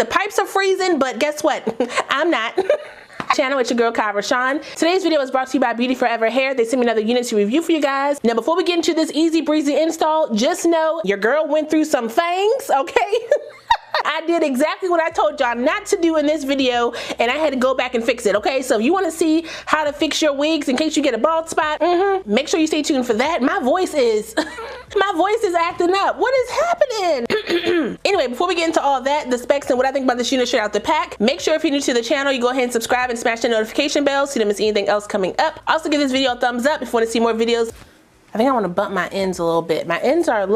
The pipes are freezing, but guess what? I'm not. Channel, it's your girl RaShon. Today's video is brought to you by BeautyForeverHair. They sent me another unit to review for you guys. Now before we get into this easy breezy install, just know your girl went through some things, okay? I did exactly what I told y'all not to do in this video, and I had to go back and fix it, okay? So if you want to see how to fix your wigs in case you get a bald spot, make sure you stay tuned for that. My voice is acting up. What is happening? Anyway, before we get into all that, the specs and what I think about this unit straight out the pack, make sure if you're new to the channel, you go ahead and subscribe and smash the notification bell so you don't miss anything else coming up. Also give this video a thumbs up if you want to see more videos. I think I want to bump my ends a little bit. My ends are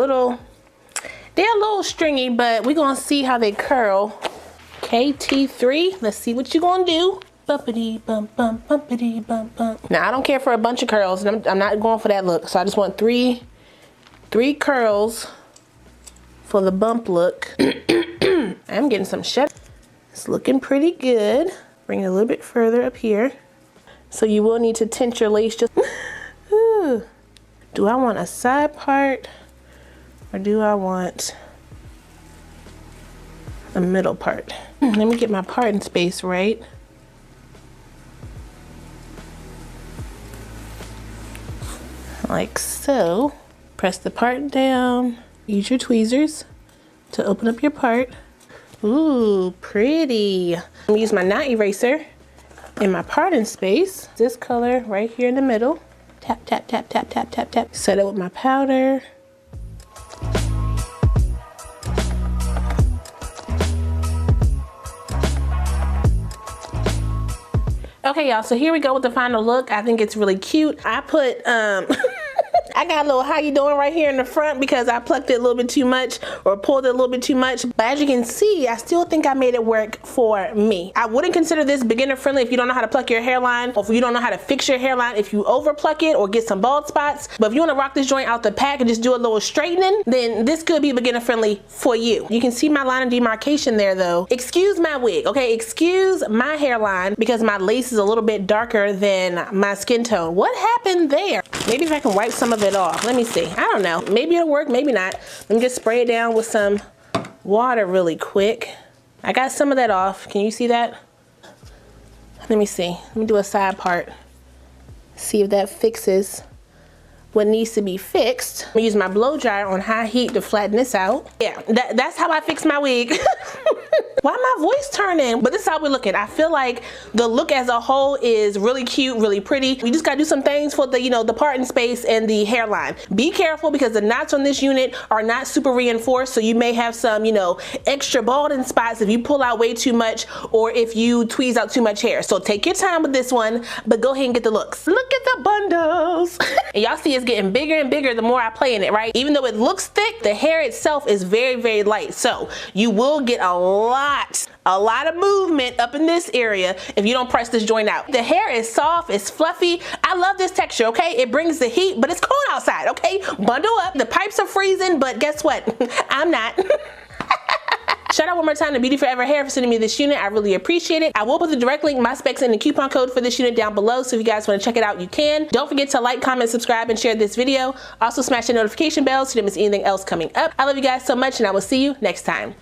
they're a little stringy, but we're gonna see how they curl. KT3, let's see what you're gonna do. Bumpity bump bump, bumpity bump bump. Now I don't care for a bunch of curls, and I'm not going for that look. So I just want three curls for the bump look. I'm getting some shut. It's looking pretty good. Bring it a little bit further up here. So you will need to tint your lace just. Do I want a side part? Or do I want a middle part? Let me get my parting space right. Like so. Press the part down. Use your tweezers to open up your part. Ooh, pretty. I'm gonna use my knot eraser in my parting space. This color right here in the middle. Tap, tap, tap, tap, tap, tap, tap. Set it with my powder. Okay, y'all, so here we go with the final look. I think it's really cute. I put, I got a little how you doing right here in the front because I plucked it a little bit too much or pulled it a little bit too much. But as you can see, I still think I made it work for me. I wouldn't consider this beginner friendly if you don't know how to pluck your hairline or if you don't know how to fix your hairline, if you over pluck it or get some bald spots. But if you want to rock this joint out the pack and just do a little straightening, then this could be beginner friendly for you. You can see my line of demarcation there though. Excuse my wig, okay? Excuse my hairline because my lace is a little bit darker than my skin tone. What happened there? Maybe if I can wipe some of it off. Let me see. I don't know. Maybe it'll work, maybe not. Let me just spray it down with some water really quick. I got some of that off. Can you see that? Let me see. Let me do a side part. See if that fixes what needs to be fixed. I'm gonna use my blow dryer on high heat to flatten this out. Yeah, that's how I fix my wig. Why my voice turning? But this is how we're looking. I feel like the look as a whole is really cute, really pretty. We just gotta do some things for the, the parting space and the hairline. Be careful because the knots on this unit are not super reinforced, so you may have some, extra balding spots if you pull out way too much or if you tweeze out too much hair. So take your time with this one, but go ahead and get the looks. Look at the bundles. And y'all see it's getting bigger and bigger the more I play in it, right? Even though it looks thick, the hair itself is very, very light. So you will get a lot of movement up in this area if you don't press this joint out. The hair is soft, it's fluffy. I love this texture, okay? It brings the heat, but it's cold outside, okay? Bundle up. The pipes are freezing, but guess what? I'm not. Shout out one more time to BeautyForeverHair for sending me this unit. I really appreciate it. I will put the direct link, my specs, and the coupon code for this unit down below, so if you guys want to check it out, you can. Don't forget to like, comment, subscribe, and share this video. Also smash the notification bell so you don't miss anything else coming up. I love you guys so much, and I will see you next time.